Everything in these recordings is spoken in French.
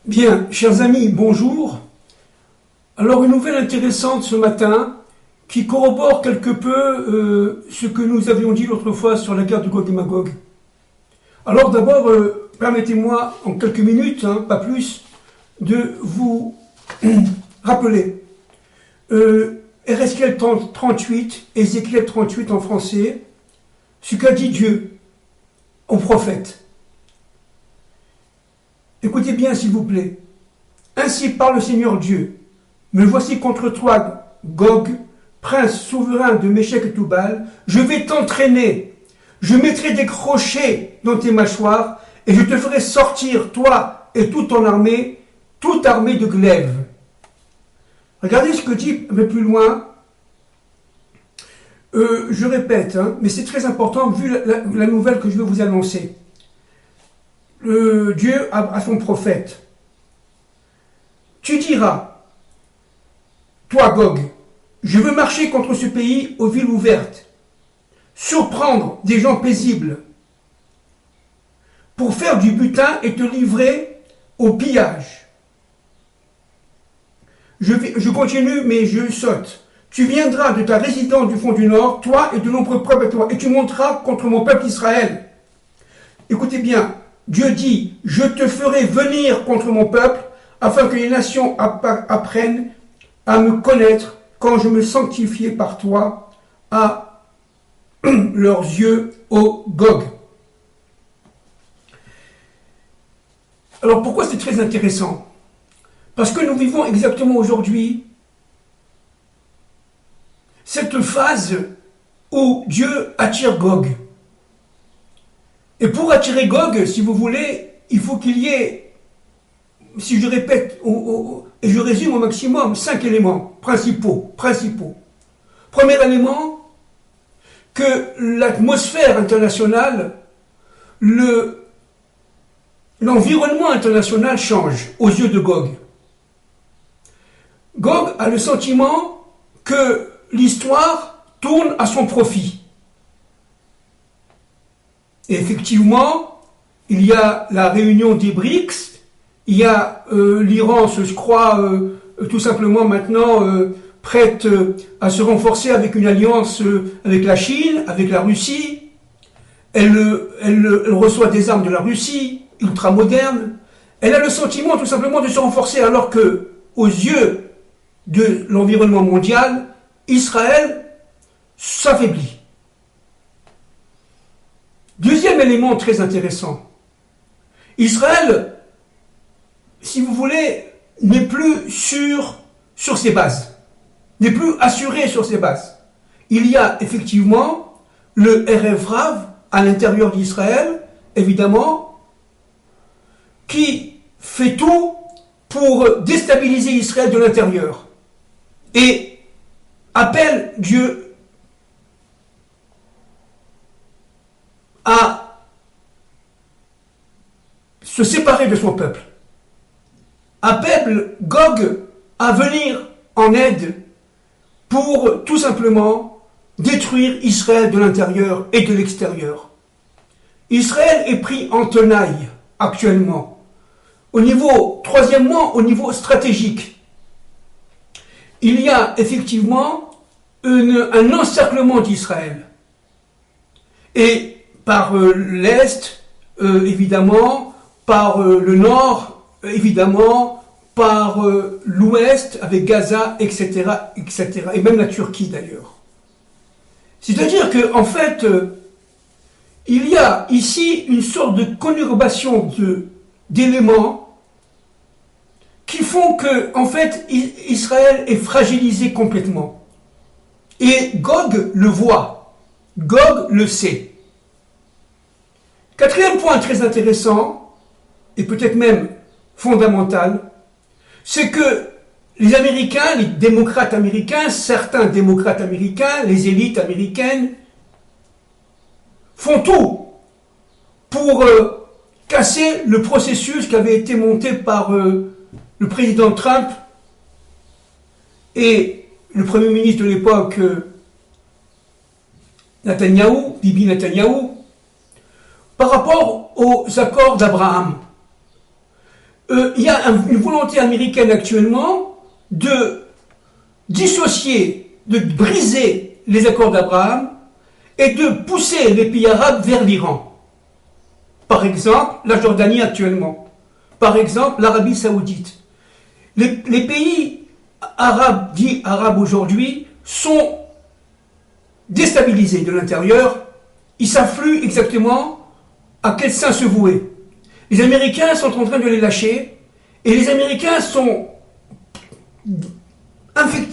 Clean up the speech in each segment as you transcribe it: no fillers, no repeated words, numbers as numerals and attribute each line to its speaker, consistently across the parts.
Speaker 1: Bien, chers amis, bonjour. Alors, une nouvelle intéressante ce matin qui corrobore quelque peu ce que nous avions dit l'autre fois sur la guerre de Gog et Magog. Alors d'abord, permettez-moi en quelques minutes, pas plus, de vous rappeler Ezechiel 38, Ézéchiel 38 en français, ce qu'a dit Dieu au prophète. Écoutez bien s'il vous plaît. Ainsi parle le Seigneur Dieu. Me voici contre toi, Gog, prince souverain de Méchec et Toubal. Je vais t'entraîner. Je mettrai des crochets dans tes mâchoires et je te ferai sortir, toi et toute ton armée, toute armée de glaives. Regardez ce que dit un peu plus loin. Je répète, mais c'est très important vu la nouvelle que je vais vous annoncer. Dieu à son prophète. Tu diras, toi Gog, je veux marcher contre ce pays aux villes ouvertes, surprendre des gens paisibles, pour faire du butin et te livrer au pillage. Je continue, mais je saute. Tu viendras de ta résidence du fond du Nord, toi et de nombreux peuples à toi, et tu monteras contre mon peuple Israël. Écoutez bien, Dieu dit, je te ferai venir contre mon peuple, afin que les nations apprennent à me connaître quand je me sanctifiai par toi à leurs yeux, ô Gog. Alors pourquoi c'est très intéressant? Parce que nous vivons exactement aujourd'hui cette phase où Dieu attire Gog. Et pour attirer Gog, si vous voulez, il faut qu'il y ait, si je répète, et je résume au maximum, 5 éléments principaux. Premier élément, que l'atmosphère internationale, l'environnement international change aux yeux de Gog. Gog a le sentiment que l'histoire tourne à son profit. Et effectivement, il y a la réunion des BRICS, il y a l'Iran se croit tout simplement maintenant prête à se renforcer avec une alliance avec la Chine, avec la Russie. Elle reçoit des armes de la Russie, ultra-modernes. Elle a le sentiment tout simplement de se renforcer alors que, aux yeux de l'environnement mondial, Israël s'affaiblit. Deuxième élément très intéressant. Israël, si vous voulez, n'est plus sur ses bases, n'est plus assuré sur ses bases. Il y a effectivement le Erev Rav à l'intérieur d'Israël, évidemment, qui fait tout pour déstabiliser Israël de l'intérieur et appelle Dieu à se séparer de son peuple, appelle Gog à venir en aide pour tout simplement détruire Israël de l'intérieur et de l'extérieur. Israël est pris en tenaille actuellement, troisièmement, au niveau stratégique. Il y a effectivement un encerclement d'Israël. Et par l'Est, évidemment, par le Nord, évidemment, par l'Ouest, avec Gaza, etc., etc., et même la Turquie d'ailleurs. C'est-à-dire qu'en fait, il y a ici une sorte de conurbation d'éléments qui font que, en fait, Israël est fragilisé complètement. Et Gog le voit, Gog le sait. Quatrième point très intéressant, et peut-être même fondamental, c'est que les Américains, les démocrates américains, certains démocrates américains, les élites américaines, font tout pour casser le processus qui avait été monté par le président Trump et le premier ministre de l'époque, Bibi Netanyahou, par rapport aux accords d'Abraham. il y a une volonté américaine actuellement de dissocier, de briser les accords d'Abraham et de pousser les pays arabes vers l'Iran. Par exemple, la Jordanie actuellement. Par exemple, l'Arabie Saoudite. Les pays arabes, dits arabes aujourd'hui, sont déstabilisés de l'intérieur. Ils ne savent plus exactement à quel sein se vouer. Les Américains sont en train de les lâcher et les Américains sont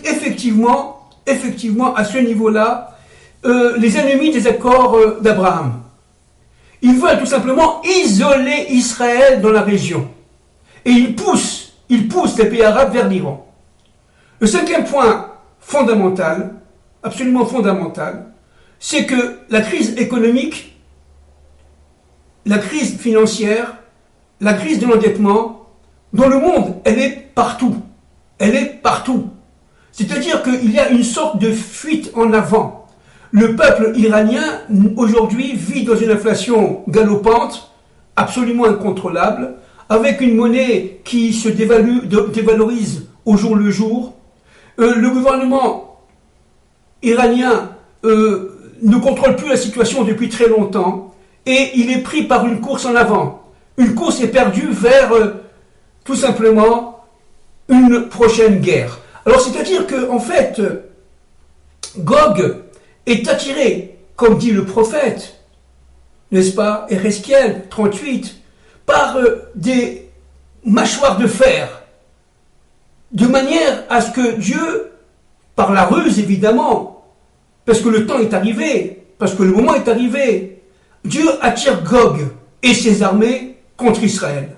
Speaker 1: effectivement à ce niveau-là, les ennemis des accords d'Abraham. Ils veulent tout simplement isoler Israël dans la région. Et ils poussent les pays arabes vers l'Iran. Le cinquième point fondamental, absolument fondamental, c'est que la crise économique, la crise financière, la crise de l'endettement, dans le monde, elle est partout. Elle est partout. C'est-à-dire qu'il y a une sorte de fuite en avant. Le peuple iranien, aujourd'hui, vit dans une inflation galopante, absolument incontrôlable, avec une monnaie qui se dévalorise au jour le jour. Le gouvernement iranien ne contrôle plus la situation depuis très longtemps et il est pris par une course en avant. Une course éperdue vers, tout simplement, une prochaine guerre. Alors, c'est-à-dire que, en fait, Gog est attiré, comme dit le prophète, n'est-ce pas, Ézéchiel 38, par des mâchoires de fer, de manière à ce que Dieu, par la ruse évidemment, parce que le temps est arrivé, parce que le moment est arrivé, Dieu attire Gog et ses armées contre Israël.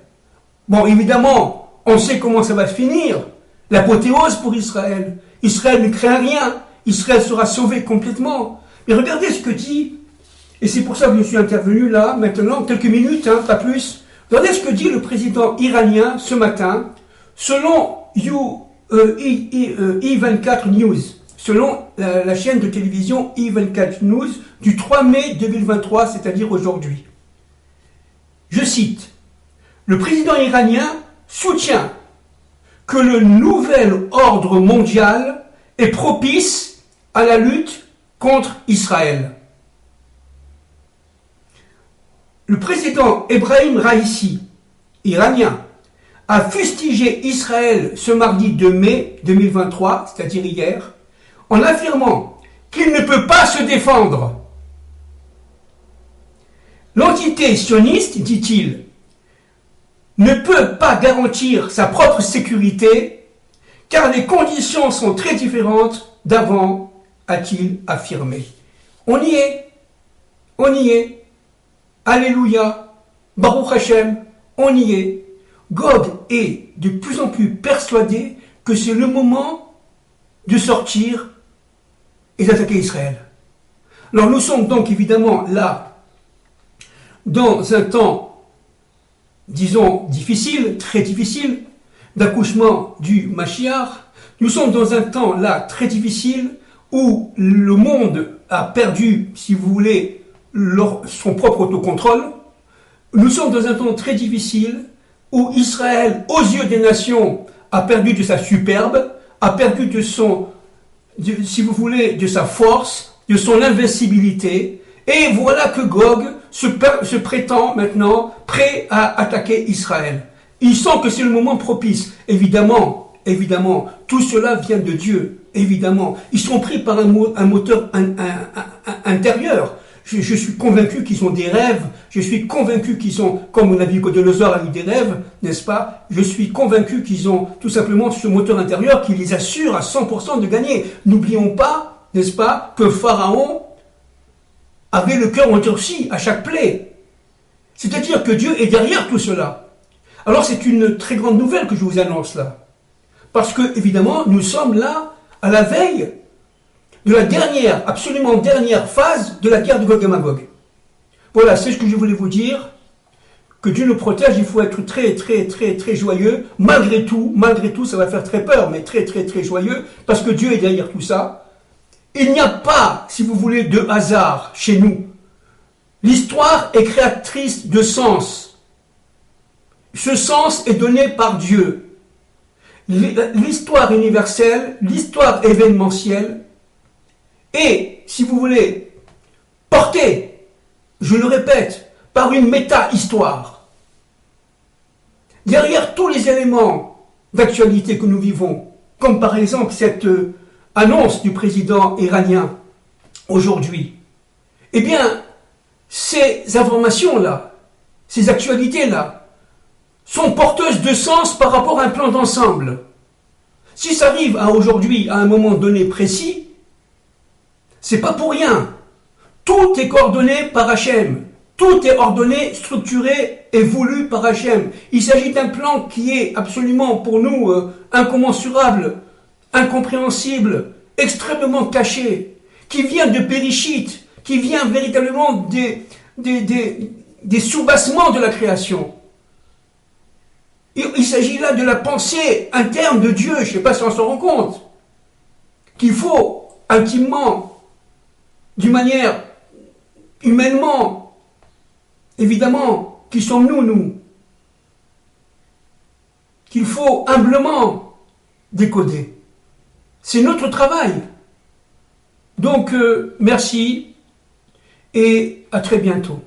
Speaker 1: Bon, évidemment, on sait comment ça va se finir, l'apothéose pour Israël. Israël ne craint rien, Israël sera sauvé complètement. Mais regardez ce que dit, et c'est pour ça que je suis intervenu là, maintenant, quelques minutes, pas plus. Regardez ce que dit le président iranien ce matin, selon I24 News, selon la chaîne de télévision I24 News du 3 mai 2023, c'est-à-dire aujourd'hui. Je cite, le président iranien soutient que le nouvel ordre mondial est propice à la lutte contre Israël. Le président Ebrahim Raïssi, iranien, a fustigé Israël ce mardi 2 mai 2023, c'est-à-dire hier, en affirmant qu'il ne peut pas se défendre. L'entité sioniste, dit-il, ne peut pas garantir sa propre sécurité car les conditions sont très différentes d'avant, a-t-il affirmé. On y est. Alléluia, Baruch Hashem, on y est. Gog est de plus en plus persuadé que c'est le moment de sortir et d'attaquer Israël. Alors nous sommes donc évidemment là, dans un temps, disons, difficile, très difficile, d'accouchement du Mashiach. Nous sommes dans un temps là très difficile où le monde a perdu, si vous voulez, son propre autocontrôle. Nous sommes dans un temps très difficile où Israël, aux yeux des nations, a perdu de sa superbe, a perdu de son, si vous voulez, de sa force, de son invincibilité. Et voilà que Gog se prétend maintenant prêt à attaquer Israël. Il sent que c'est le moment propice. Évidemment, tout cela vient de Dieu, évidemment. Ils sont pris par un moteur intérieur. Je suis convaincu qu'ils ont des rêves, je suis convaincu qu'ils ont, comme Nabuchodonosor a eu des rêves, n'est-ce pas? Je suis convaincu qu'ils ont tout simplement ce moteur intérieur qui les assure à 100% de gagner. N'oublions pas, n'est-ce pas, que Pharaon avait le cœur endurci à chaque plaie. C'est-à-dire que Dieu est derrière tout cela. Alors c'est une très grande nouvelle que je vous annonce là. Parce que, évidemment, nous sommes là, à la veille de la absolument dernière phase de la guerre de Gog et Magog. Voilà, c'est ce que je voulais vous dire. Que Dieu nous protège, il faut être très, très, très, très joyeux. Malgré tout, ça va faire très peur, mais très, très, très joyeux, parce que Dieu est derrière tout ça. Il n'y a pas, si vous voulez, de hasard chez nous. L'histoire est créatrice de sens. ce sens est donné par Dieu. L'histoire universelle, l'histoire événementielle est, si vous voulez, portée, je le répète, par une méta-histoire. Derrière tous les éléments d'actualité que nous vivons, comme par exemple cette annonce du président iranien aujourd'hui, eh bien, ces informations-là, ces actualités-là, sont porteuses de sens par rapport à un plan d'ensemble. Si ça arrive à aujourd'hui, à un moment donné précis, c'est pas pour rien. Tout est coordonné par Hachem. Tout est ordonné, structuré et voulu par Hachem. Il s'agit d'un plan qui est absolument pour nous incommensurable, incompréhensible, extrêmement caché, qui vient de Bereshit, qui vient véritablement des soubassements de la création. Il s'agit là de la pensée interne de Dieu, je ne sais pas si on s'en rend compte, qu'il faut intimement, d'une manière humainement, évidemment, qui sommes-nous, nous, qu'il faut humblement décoder. C'est notre travail. Donc, merci et à très bientôt.